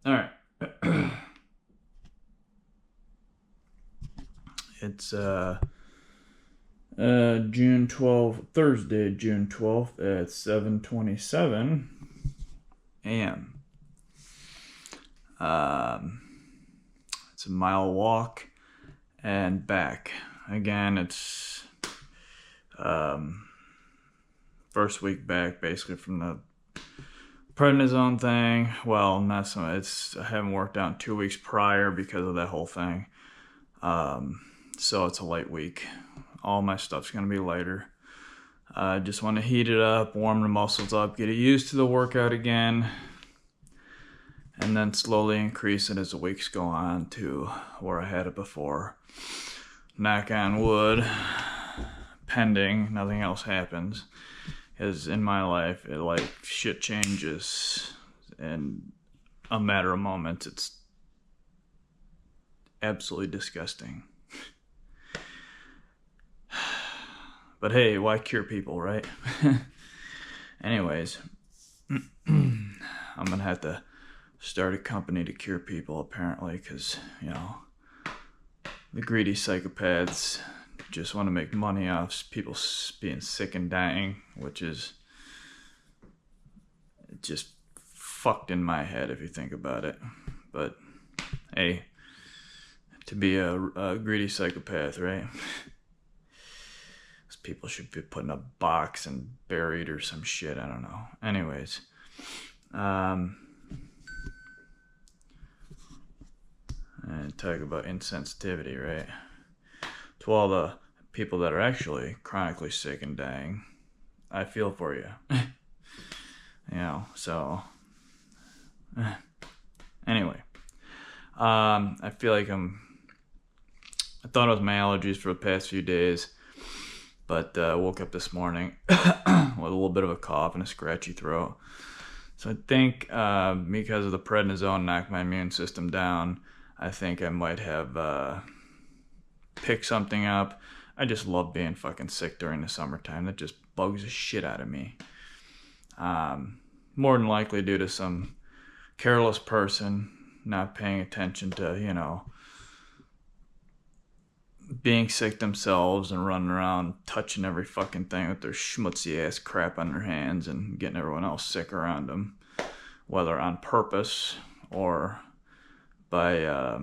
All right. It's June 12th, Thursday, June 12th at 7:27 a.m. Um, it's a mile walk and back. Again, it's first week back, basically from the prednisone thing. Well, not so. I haven't worked out in 2 weeks prior because of that whole thing. So it's a light week. All my stuff's gonna be lighter. I just want to heat it up, warm the muscles up, get it used to the workout again, and then slowly increase it as the weeks go on to where I had it before. Knock on wood, pending nothing else happens. Because in my life, shit changes in a matter of moments. It's absolutely disgusting. But hey, why cure people, right? Anyways, I'm gonna have to start a company to cure people, apparently, because, the greedy psychopaths just want to make money off people being sick and dying, which is just fucked in my head if you think about it. But hey, to be a greedy psychopath, right? People should be put in a box and buried or some shit. I don't know. Anyways, and talk about insensitivity, right? To all the people that are actually chronically sick and dying, I feel for you. So anyway, I feel like I thought it was my allergies for the past few days. But woke up this morning with a little bit of a cough and a scratchy throat. So I think because of the prednisone knocked my immune system down, I think I might have picked something up. I just love being fucking sick during the summertime. That just bugs the shit out of me. More than likely due to some careless person not paying attention to, being sick themselves and running around touching every fucking thing with their schmutzy ass crap on their hands and getting everyone else sick around them, whether on purpose or by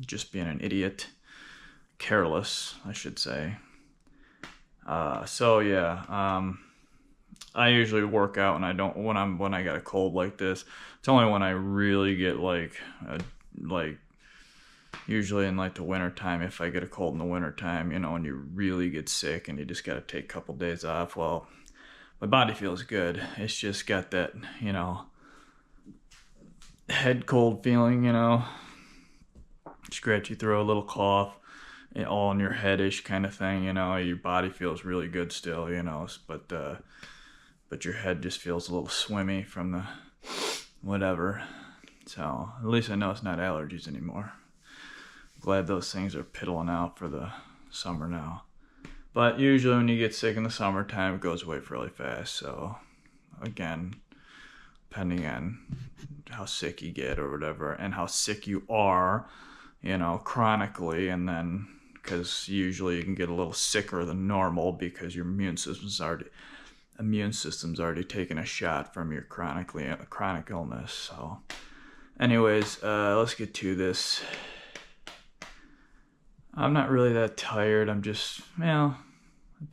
just being an idiot, careless, I should say. I usually work out when I got a cold like this. It's only when I really get usually in the winter time, if I get a cold in the winter time, when you really get sick and you just got to take a couple days off, well, my body feels good. It's just got that, head cold feeling, scratchy throat, a little cough, all in your headish kind of thing, your body feels really good still, but your head just feels a little swimmy from the whatever. So at least I know it's not allergies anymore. Glad those things are piddling out for the summer now. But usually when you get sick in the summertime, it goes away really fast. So again, depending on how sick you get or whatever, and how sick you are, chronically, and then because usually you can get a little sicker than normal because your immune system's already taken a shot from your chronic illness. So anyways, let's get to this. I'm not really that tired. I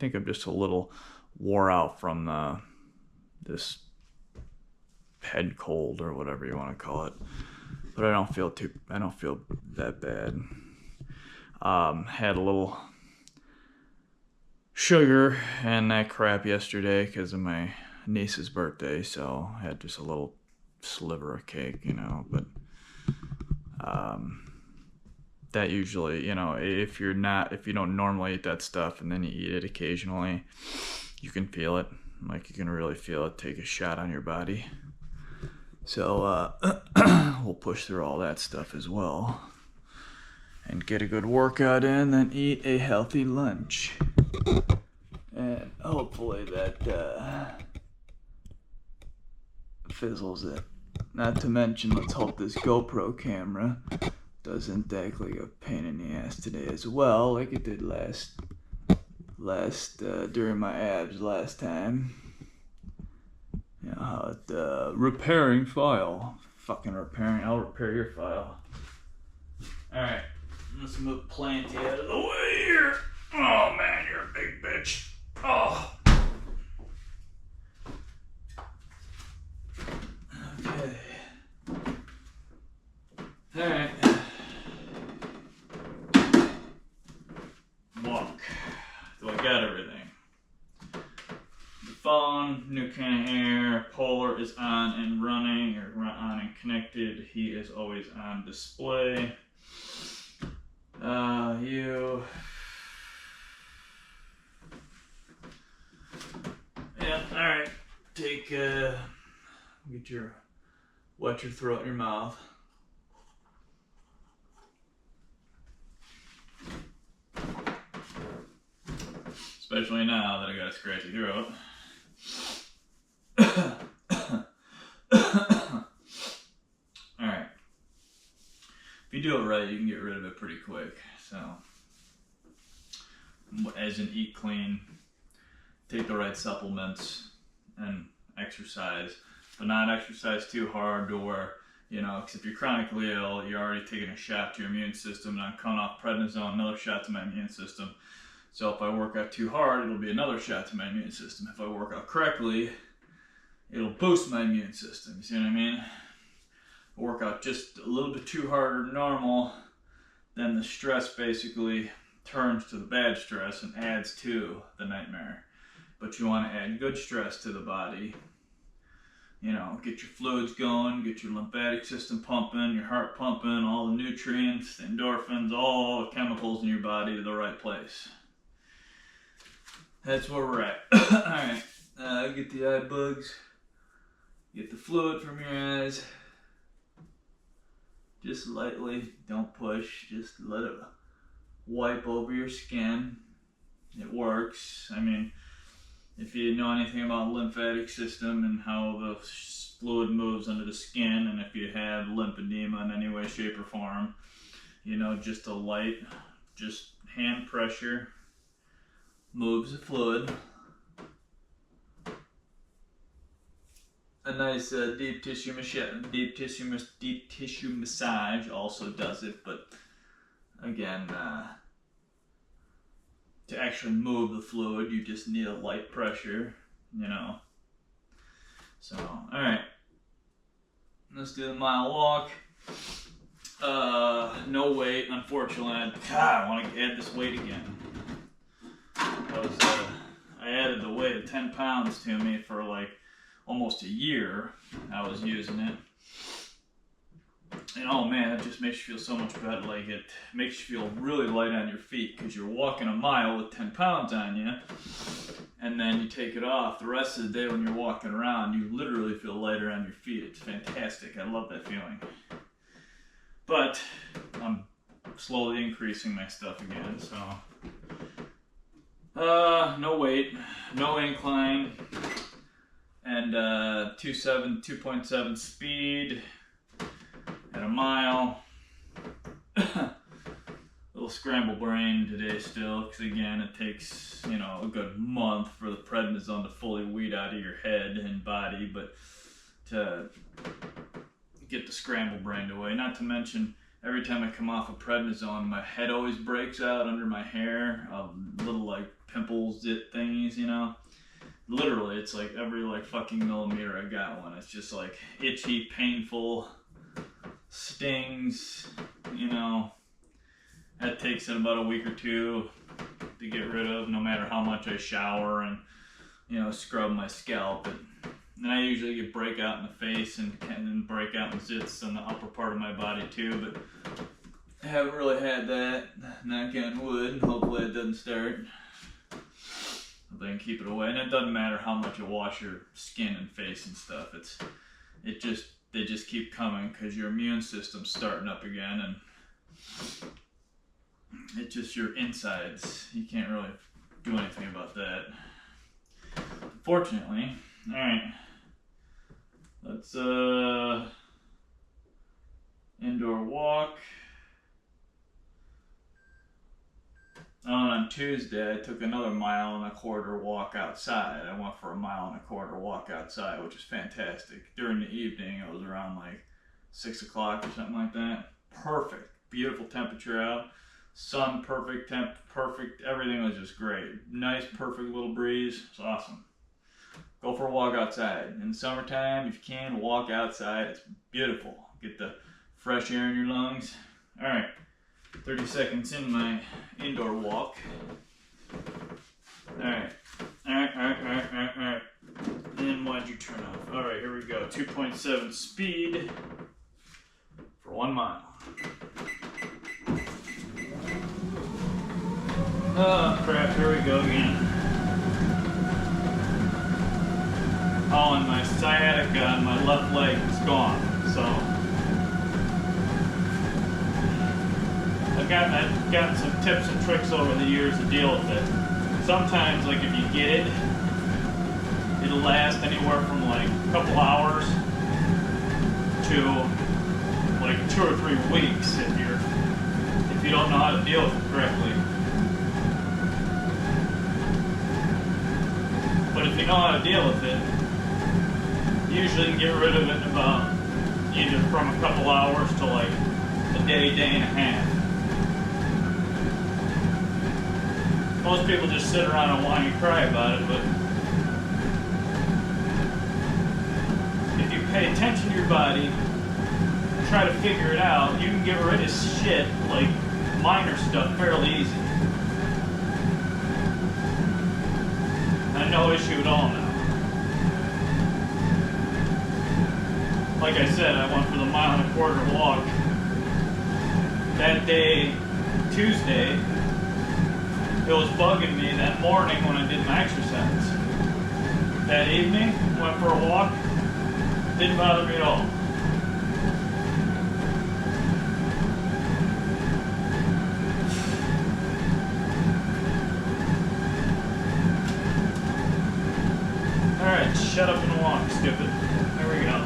think I'm just a little wore out from this head cold or whatever you want to call it. But I don't feel that bad. Had a little sugar and that crap yesterday because of my niece's birthday, so I had just a little sliver of cake, but that usually, if you don't normally eat that stuff and then you eat it occasionally, you can feel it. You can really feel it take a shot on your body. So we'll push through all that stuff as well and get a good workout in, then eat a healthy lunch. And hopefully that fizzles it. Not to mention, let's hope this GoPro camera doesn't act like a pain in the ass today as well, like it did during my abs last time. You know how it, repairing file. Fucking repairing, I'll repair your file. Alright, let's move Planty out of the way here. Oh man, you're a big bitch. Oh. Okay. Alright. Walk. So I got everything. The phone, new can of air, Polar is on and running, or on and connected. He is always on display. You. Yeah, alright. Take, wet your throat and your mouth. Especially now that I got a scratchy throat. Alright. If you do it right, you can get rid of it pretty quick. So, as in eat clean, take the right supplements, and exercise. But not exercise too hard to where, you know, because if you're chronically ill, you're already taking a shot to your immune system, and I'm coming off prednisone, another shot to my immune system. So if I work out too hard, it'll be another shot to my immune system. If I work out correctly, it'll boost my immune system. You see what I mean? If I work out just a little bit too hard or normal, then the stress basically turns to the bad stress and adds to the nightmare. But you want to add good stress to the body. You know, get your fluids going, get your lymphatic system pumping, your heart pumping, all the nutrients, the endorphins, all the chemicals in your body to the right place. That's where we're at. Alright, get the eye bugs, get the fluid from your eyes. Just lightly, don't push, just let it wipe over your skin. It works. I mean, if you know anything about the lymphatic system and how the fluid moves under the skin, and if you have lymphedema in any way, shape, or form, you know, just a light, just hand pressure moves the fluid. A nice deep tissue massage also does it, but again, to actually move the fluid, you just need a light pressure, you know. So, alright. Let's do the mile walk. No weight, unfortunately. I want to add this weight again. I added the weight of 10 pounds to me for like almost a year. I was using it. And oh man, it just makes you feel so much better. Like, it makes you feel really light on your feet because you're walking a mile with 10 pounds on you, and then you take it off. The rest of the day when you're walking around, you literally feel lighter on your feet. It's fantastic. I love that feeling. But I'm slowly increasing my stuff again, so no weight, no incline, and 2.7 speed at a mile. Little scramble brain today still, because again, it takes, you know, a good month for the prednisone to fully weed out of your head and body, but to get the scramble brain away. Not to mention, every time I come off of prednisone, my head always breaks out under my hair, little like pimples, thingies, you know. Literally, it's like every like fucking millimeter I got one. It's just like itchy, painful, stings, you know. That takes it about a week or two to get rid of, no matter how much I shower and, you know, scrub my scalp. And then I usually get breakout in the face and then breakout in zits on the upper part of my body too, but I haven't really had that. Knock on wood. Hopefully it doesn't start. Hopefully I can keep it away. And it doesn't matter how much you wash your skin and face and stuff. They just keep coming because your immune system's starting up again, and it's just your insides. You can't really do anything about that, unfortunately. Alright. Let's Tuesday, I took another 1.25 mile walk outside. I went for a 1.25 mile walk outside, which was fantastic. During the evening, it was around like 6 o'clock or something like that. Perfect. Beautiful temperature out. Sun, perfect. Temp, perfect. Everything was just great. Nice, perfect little breeze. It's awesome. Go for a walk outside. In the summertime, if you can, walk outside. It's beautiful. Get the fresh air in your lungs. All right. 30 seconds in my indoor walk. Alright. Alright. And why'd you turn off? Alright, here we go. 2.7 speed for 1 mile. Oh crap, here we go again. Oh, and my sciatica on my left leg is gone, so I've gotten some tips and tricks over the years to deal with it. Sometimes, like if you get it, it'll last anywhere from like a couple hours to like 2 or 3 weeks if you don't know how to deal with it correctly. But if you know how to deal with it, you usually can get rid of it in about either from a couple hours to like a day and a half. Most people just sit around and whine and cry about it, but if you pay attention to your body and try to figure it out, you can get rid of shit, like minor stuff, fairly easy. And no issue at all now. Like I said, I went for the 1.25 mile walk. That day, Tuesday, it was bugging me that morning when I did my exercise. That evening, went for a walk, didn't bother me at all. Alright, shut up and walk, stupid. There we go.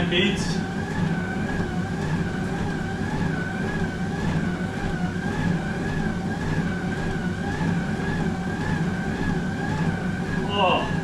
10 beats. Oh.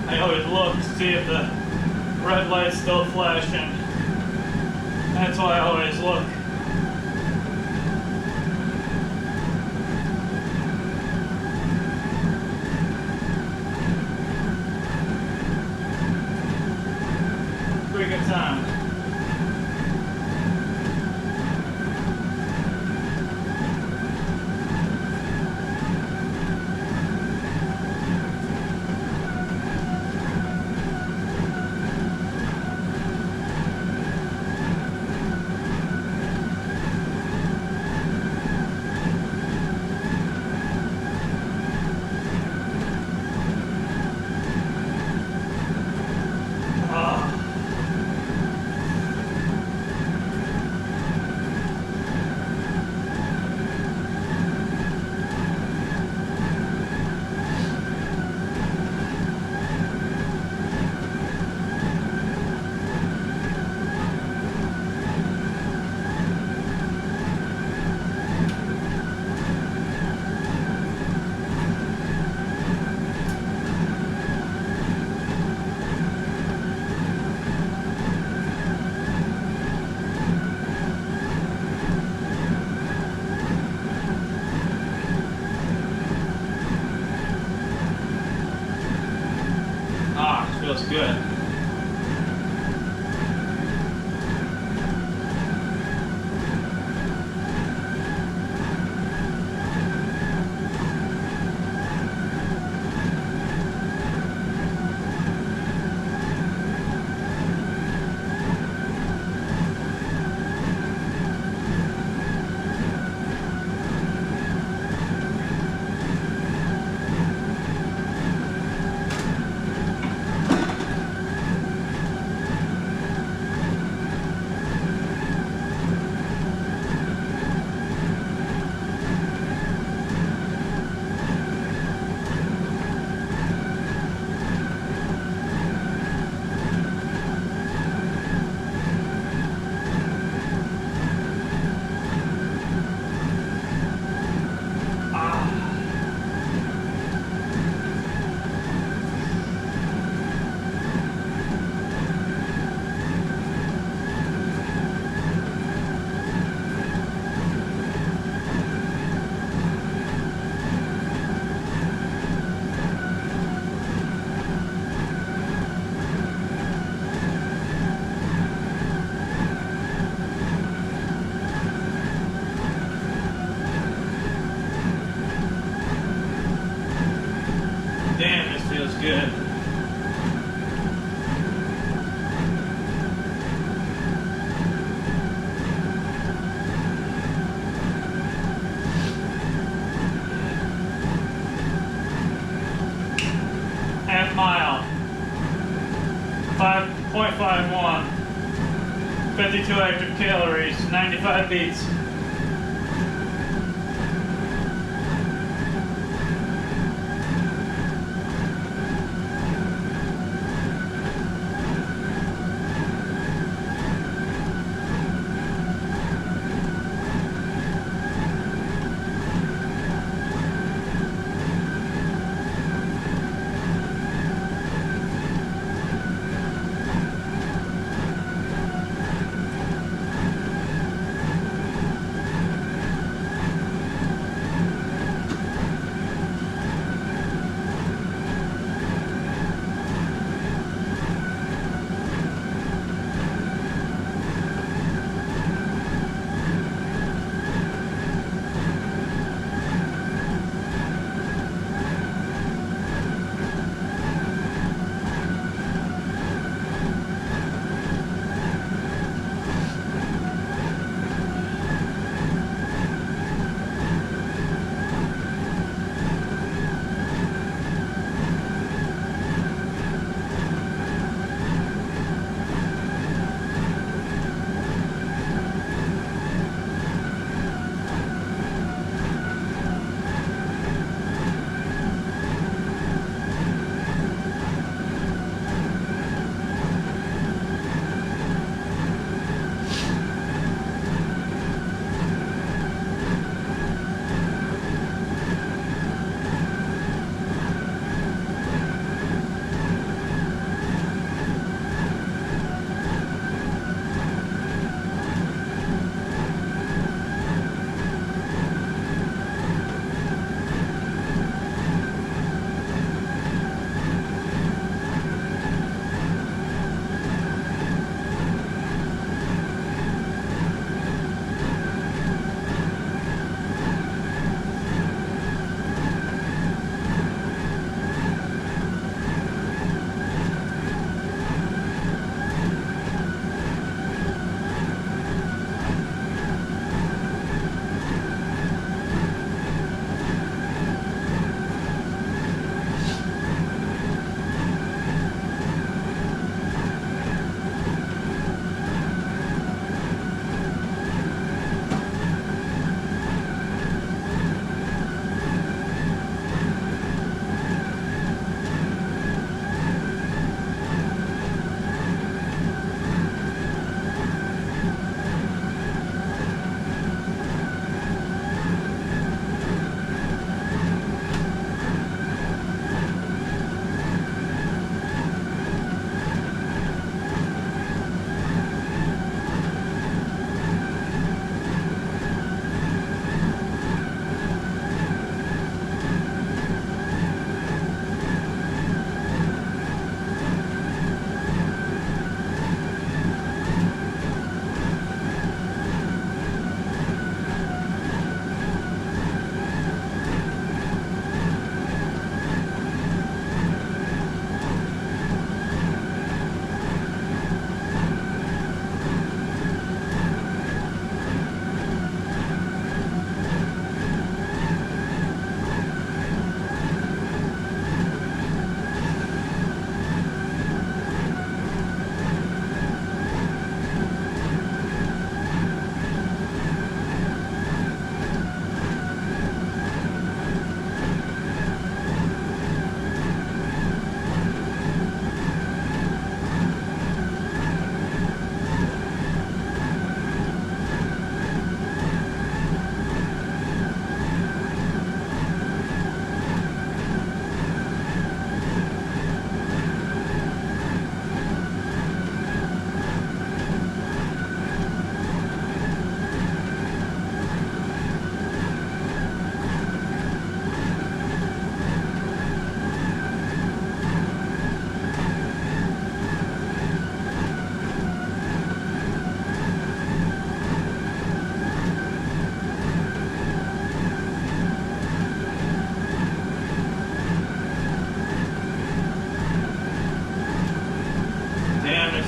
I always look to see if the red light's still flashing. That's why I always look. Pretty good time. 52 active calories, 95 beats.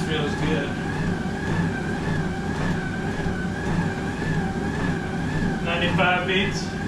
feels good. 95 beats.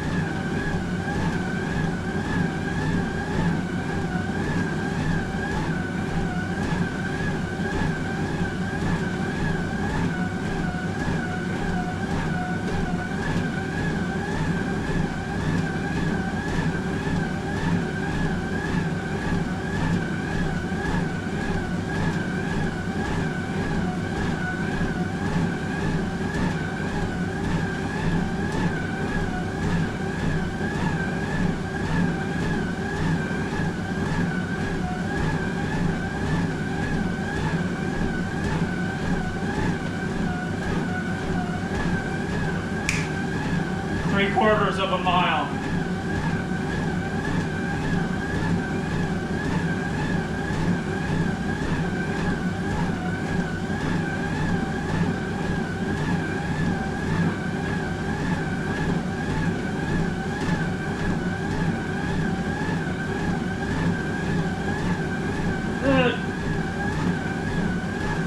3/4 of a mile.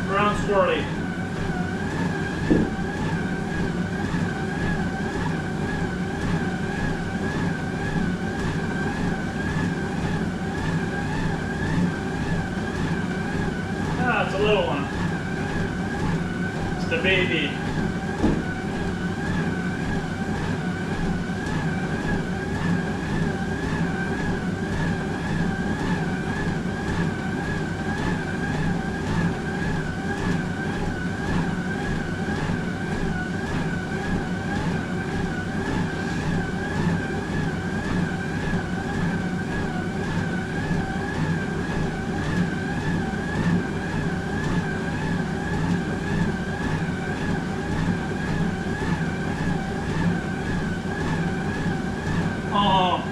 Brown squirrely. Ah, it's a little one. It's the baby. Oh.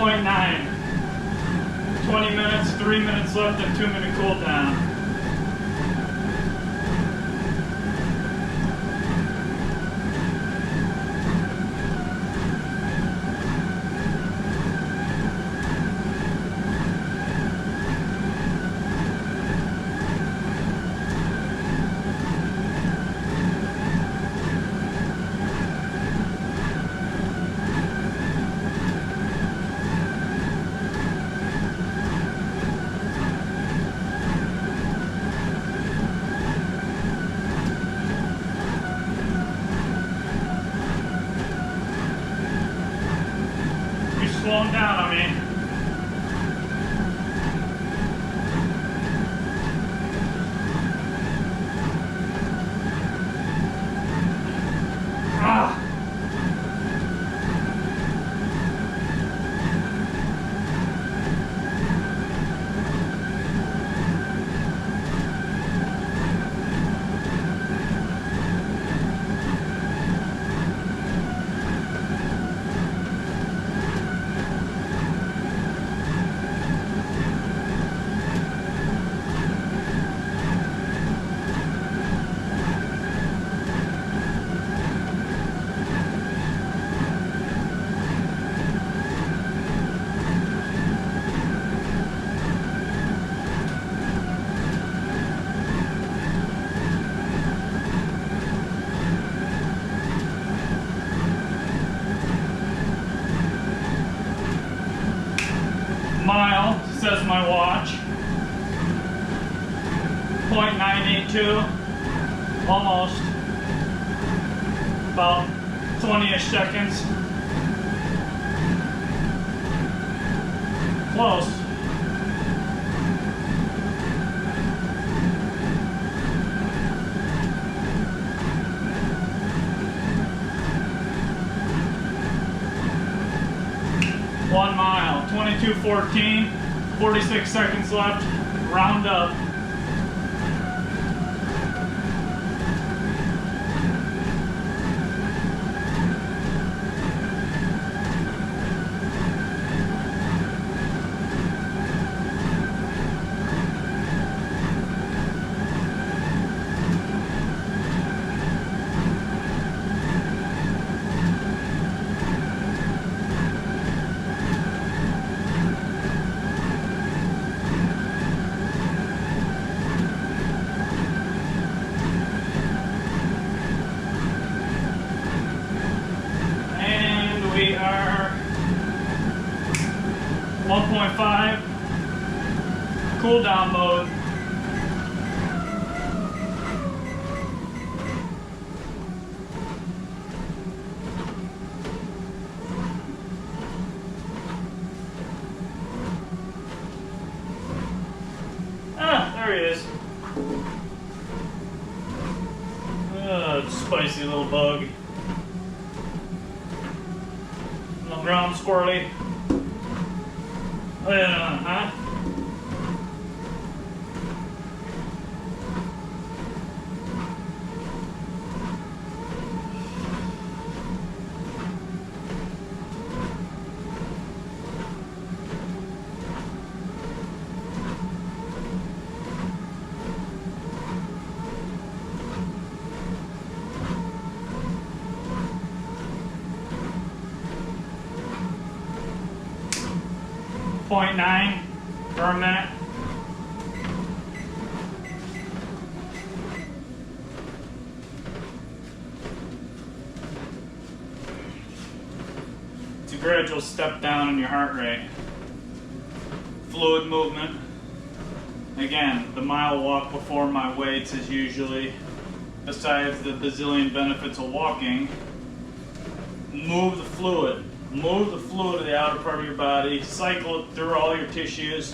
.9. 20 minutes, 3 minutes left, and 2-minute cool down. Slowing down on me. Ah! Mile, says my watch. 0.982, almost. About 20-ish seconds. Close. One mile, 22:14, 46 seconds left, round up. We are 1.5 cool down mode. Ah, there he is. Spicy little bug. Ground squirrely. Oh yeah, huh? .9 per minute. It's a gradual step down in your heart rate. Fluid movement. Again, the mile walk before my weights is usually, besides the bazillion benefits of walking, move the fluid. Move the fluid to the outer part of your body, cycle it through all your tissues,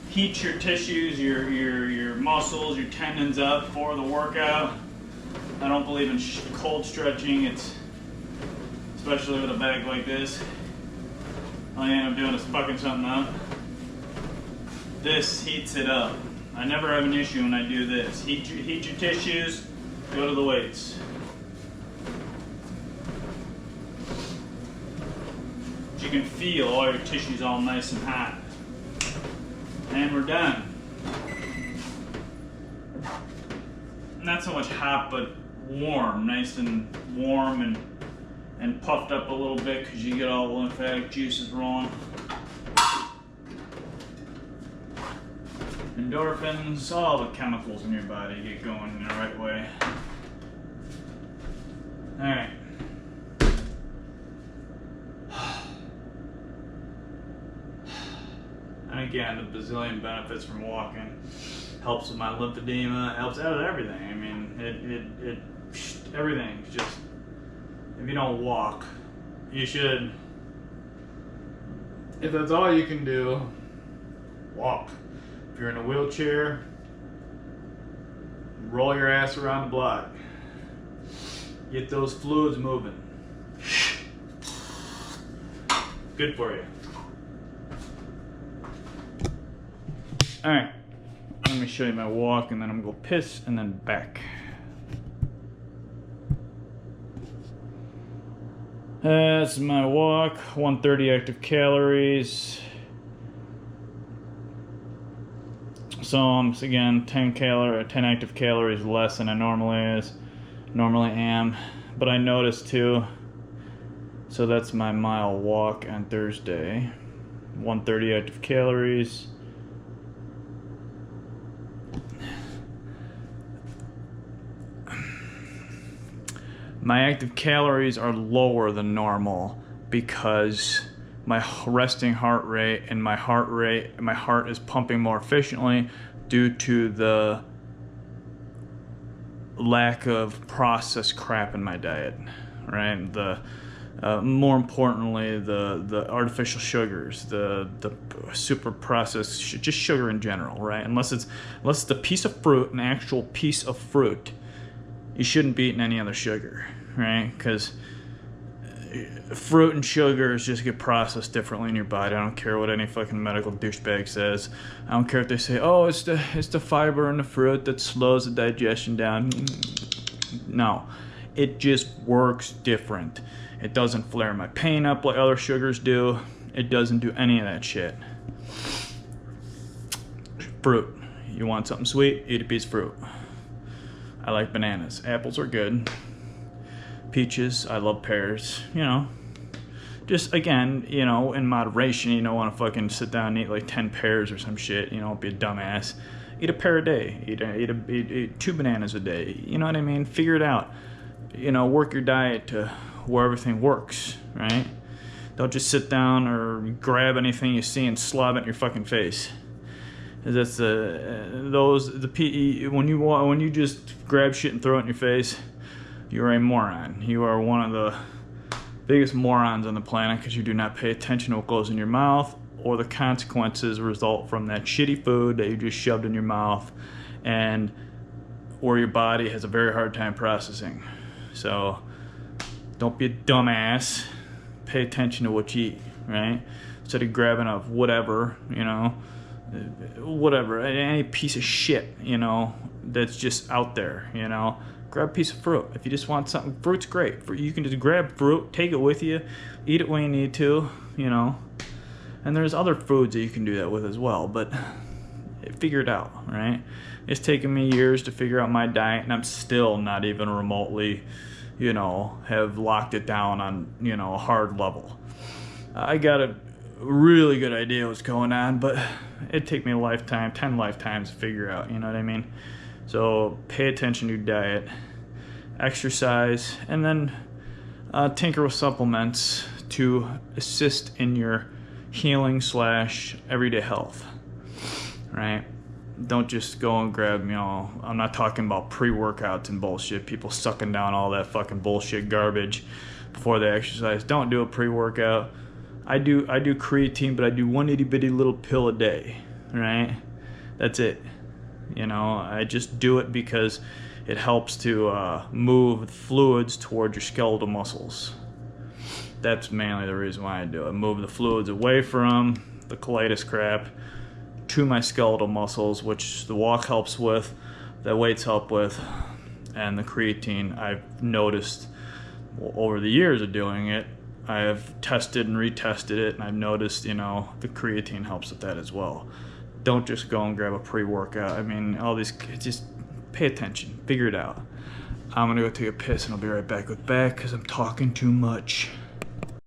heat your tissues, your muscles, your tendons up for the workout. I don't believe in cold stretching. It's, especially with a bag like this, all you end up doing is fucking something up. This heats it up. I never have an issue when I do this. Heat your tissues, go to the weights. You can feel all your tissues all nice and hot. And we're done. Not so much hot, but warm. Nice and warm and puffed up a little bit because you get all the lymphatic juices rolling. Endorphins, all the chemicals in your body get going in the right way. Alright. And again, the bazillion benefits from walking. Helps with my lymphedema, helps out with everything. I mean, everything. Just, if you don't walk, you should. If that's all you can do, walk. If you're in a wheelchair, roll your ass around the block. Get those fluids moving. Good for you. Alright, let me show you my walk and then I'm gonna go piss and then back. That's my walk, 130 active calories. So again, 10 active calories less than I normally am. But I noticed too, so that's my mile walk on Thursday. 130 active calories. My active calories are lower than normal because my resting heart rate, and my heart is pumping more efficiently due to the lack of processed crap in my diet, right? More importantly, the artificial sugars, the super processed, just sugar in general, right? Unless it's a piece of fruit, an actual piece of fruit, you shouldn't be eating any other sugar, right? Because fruit and sugars just get processed differently in your body. I don't care what any fucking medical douchebag says. I don't care if they say, oh, it's the fiber in the fruit that slows the digestion down. No, it just works different. It doesn't flare my pain up like other sugars do. It doesn't do any of that shit. Fruit. You want something sweet? Eat a piece of fruit. I like bananas. Apples are good. Peaches. I love pears. Just again, in moderation. You don't want to fucking sit down and eat like 10 pears or some shit. Be a dumbass. Eat a pear a day. Eat 2 bananas a day. You know what I mean? Figure it out. Work your diet to where everything works, right? Don't just sit down or grab anything you see and slob it in your fucking face. That's when you just grab shit and throw it in your face, you're a moron. You are one of the biggest morons on the planet because you do not pay attention to what goes in your mouth or the consequences result from that shitty food that you just shoved in your mouth and or your body has a very hard time processing. So don't be a dumbass. Pay attention to what you eat, right? Instead of grabbing a whatever, any piece of shit, that's just out there, Grab a piece of fruit. If you just want something, fruit's great. You can just grab fruit, take it with you, eat it when you need to, And there's other foods that you can do that with as well, but figure it out, right? It's taken me years to figure out my diet, and I'm still not even remotely have locked it down on, a hard level. I got a really good idea what's going on, but it'd take me a lifetime, 10 lifetimes to figure out, you know what I mean? So pay attention to your diet, exercise, and then tinker with supplements to assist in your healing / everyday health, right? Don't just go and grab, I'm not talking about pre-workouts and bullshit, people sucking down all that fucking bullshit garbage before they exercise. Don't do a pre-workout. I do creatine, but I do one itty bitty little pill a day, right? That's it. I just do it because it helps to move fluids towards your skeletal muscles. That's mainly the reason why I do it. Move the fluids away from the colitis crap to my skeletal muscles, which the walk helps with, the weights help with, and the creatine I've noticed over the years of doing it. I have tested and retested it, and I've noticed, the creatine helps with that as well. Don't just go and grab a pre-workout. I mean, just pay attention, figure it out. I'm gonna go take a piss, and I'll be right back with because I'm talking too much.